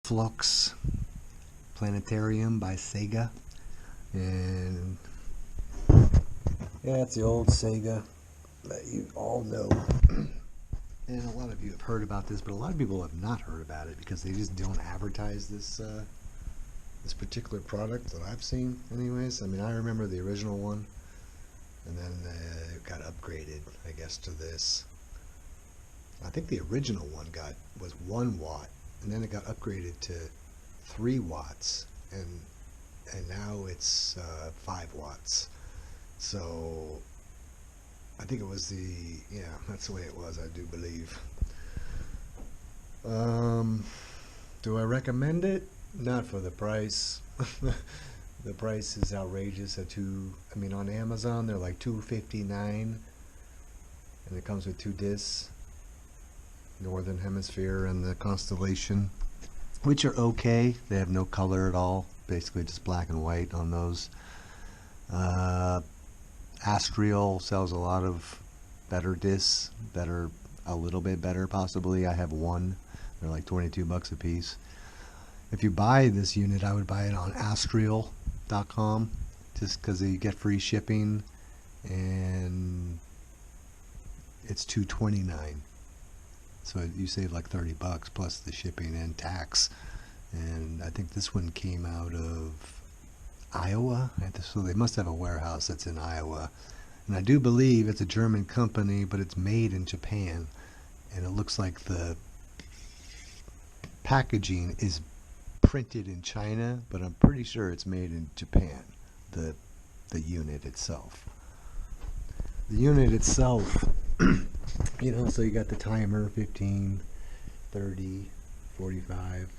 Flux Planetarium by Sega. And yeah, it's the old Sega that you all know. And a lot of you have heard about this, but a lot of people have not heard about it because they just don't advertise this this particular product that I've seen anyways. I mean, I remember the original one, and then it got upgraded, I guess, to this. I think the original one was 1 watt, and then it got upgraded to 3 watts, and now it's 5 watts. So I think it was that's the way it was, I do believe. Do I recommend it? Not for the price. The price is outrageous on Amazon they're like $2.59, and it comes with 2 discs, Northern Hemisphere and the Constellation, which are okay. They have no color at all, basically just black and white on those. Astrial sells a lot of better discs, a little bit better possibly. I have one. They're like $22 a piece. If you buy this unit, I would buy it on Astrial.com just because you get free shipping, and it's $2.29. So you save like $30 plus the shipping and tax. And I think this one came out of Iowa, so they must have a warehouse that's in Iowa. And I do believe it's a German company, but it's made in Japan, and it looks like the packaging is printed in China, but I'm pretty sure it's made in Japan, the unit itself. The unit itself, so you got the timer, 15, 30, 45,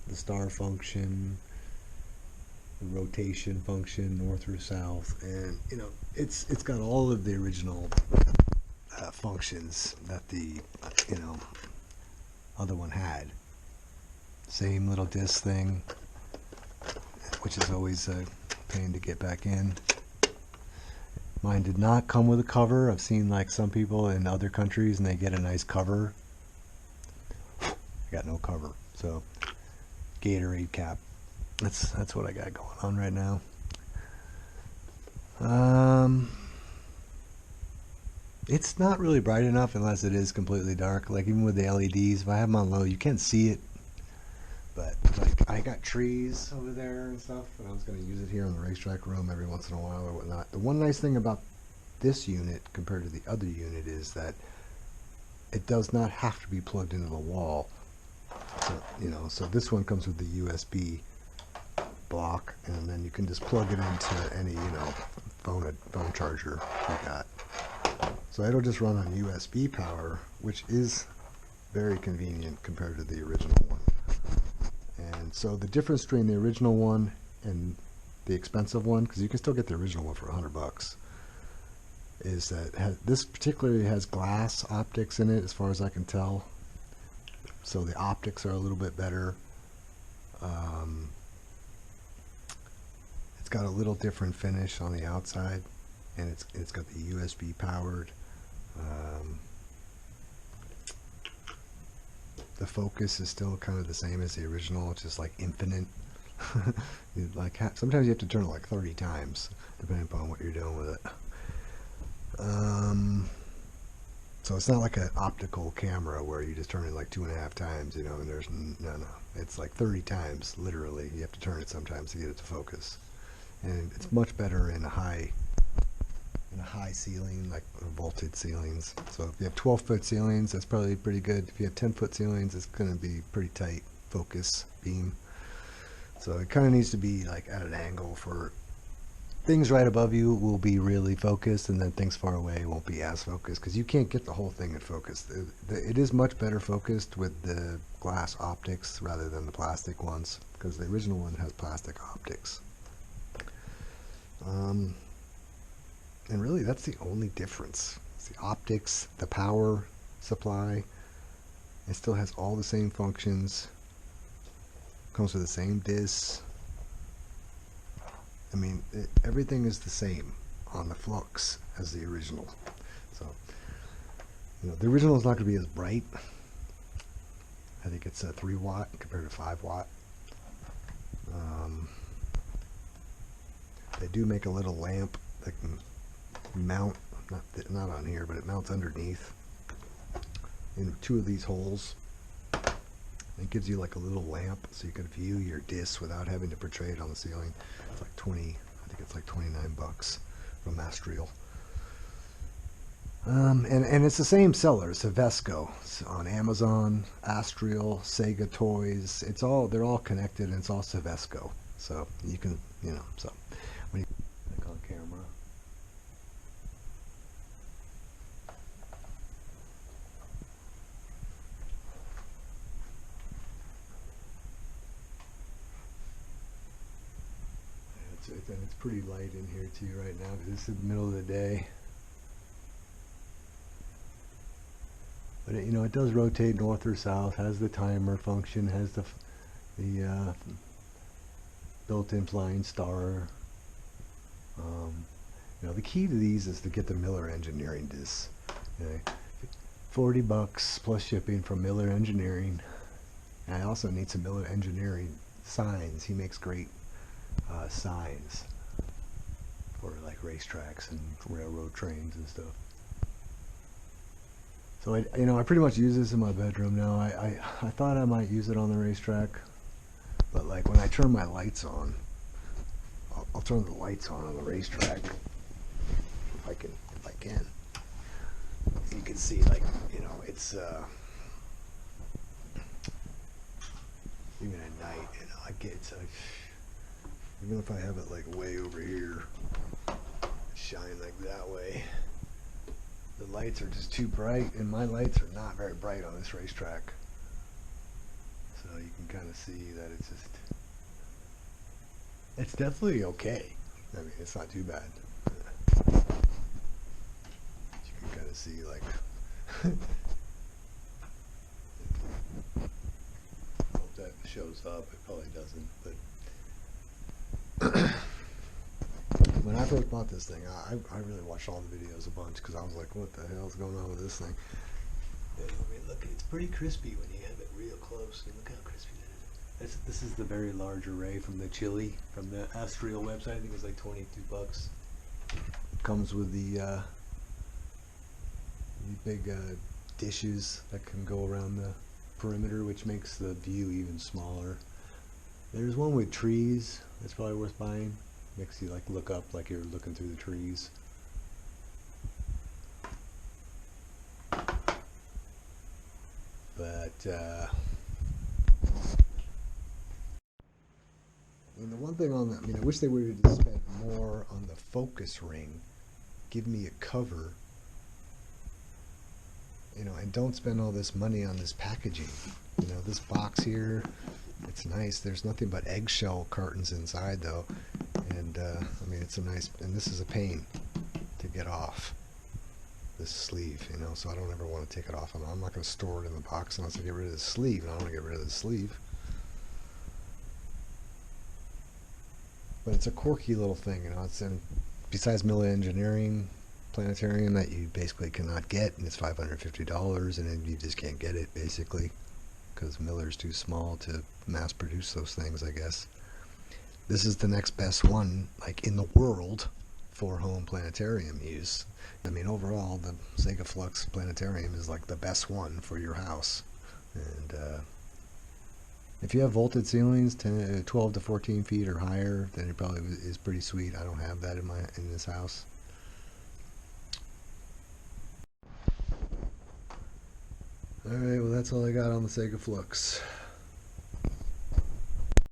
the star function, rotation function, north or south, and it's got all of the original functions that the other one had. Same little disc thing, which is always a pain to get back in. Mine did not come with a cover. I've seen like some people in other countries and they get a nice cover. I got no cover, so Gatorade cap. That's what I got going on right now. It's not really bright enough unless it is completely dark. Like even with the LEDs, if I have them on low, you can't see it. But like I got trees over there and stuff, and I was going to use it here in the racetrack room every once in a while or whatnot. The one nice thing about this unit compared to the other unit is that it does not have to be plugged into the wall. So, so this one comes with the USB block, and then you can just plug it into any phone charger you got. So it'll just run on USB power, which is very convenient compared to the original one. And so the difference between the original one and the expensive one, because you can still get the original one for $100, is that this particularly has glass optics in it, as far as I can tell. So the optics are a little bit better. It's got a little different finish on the outside, and it's got the USB powered. The focus is still kind of the same as the original. It's just like infinite. Like sometimes you have to turn it like 30 times depending upon what you're doing with it. So it's not like an optical camera where you just turn it like 2.5 times, and there's no. It's like 30 times literally. You have to turn it sometimes to get it to focus, and it's much better in a high ceiling, like vaulted ceilings. So if you have 12-foot ceilings, that's probably pretty good. If you have 10-foot ceilings, it's going to be pretty tight focus beam. So it kind of needs to be like at an angle for things right above you will be really focused, and then things far away won't be as focused, because you can't get the whole thing in focus. It is much better focused with the glass optics rather than the plastic ones, because the original one has plastic optics. And really that's the only difference. It's the optics, the power supply. It still has all the same functions, comes with the same discs. I mean, everything is the same on the Flux as the original. So the original is not going to be as bright I think it's a 3 watt compared to 5 watt. They do make a little lamp that can mount, not on here, but it mounts underneath in 2 of these holes. It gives you like a little lamp so you can view your disc without having to portray it on the ceiling. It's like 20, I think it's like 29 bucks from Mastriel. And it's the same seller, Sevesco. It's on Amazon, Astriel, Sega Toys. They're all connected, and it's all Sevesco. So you can, so when you click on camera. It's pretty light in here too right now because it's the middle of the day. But it does rotate north or south, has the timer function, has the built-in flying star. The key to these is to get the Miller Engineering discs. 40 bucks plus shipping from Miller Engineering. And I also need some Miller Engineering signs. He makes great signs for like racetracks and railroad trains and stuff. So I pretty much use this in my bedroom now. I thought I might use it on the racetrack, but like when I turn my lights on, I'll turn the lights on the racetrack if I can. You can see it's even at night, I get even if I have it like way over here, shine like that way. The lights are just too bright, and my lights are not very bright on this racetrack. So you can kind of see that it's definitely okay. I mean, it's not too bad. You can kind of see like, I hope that shows up. It probably doesn't, but when I first bought this thing, I really watched all the videos a bunch because I was like, what the hell is going on with this thing? And, look, it's pretty crispy when you have it real close. And look how crispy it is. This is the very large array from the Chili, from the Astriel website. I think it's like 22 bucks. It comes with the big dishes that can go around the perimeter, which makes the view even smaller. There's one with trees that's probably worth buying. Makes you like look up like you're looking through the trees. But the one thing on that, I wish they would have spent more on the focus ring. Give me a cover, and don't spend all this money on this packaging. This box here, it's nice. There's nothing but eggshell cartons inside though. And it's a nice, and this is a pain to get off this sleeve, so I don't ever want to take it off. I'm not going to store it in the box unless I get rid of the sleeve, and I don't want to get rid of the sleeve. But it's a quirky little thing, it's in, besides Miller Engineering planetarium that you basically cannot get, and it's $550, and then you just can't get it basically because Miller's too small to mass produce those things, I guess. This is the next best one, like in the world, for home planetarium use. Overall, the Sega Flux planetarium is like the best one for your house. And if you have vaulted ceilings, 12 to 14 feet or higher, then it probably is pretty sweet. I don't have that in this house. All right, well that's all I got on the Sega Flux.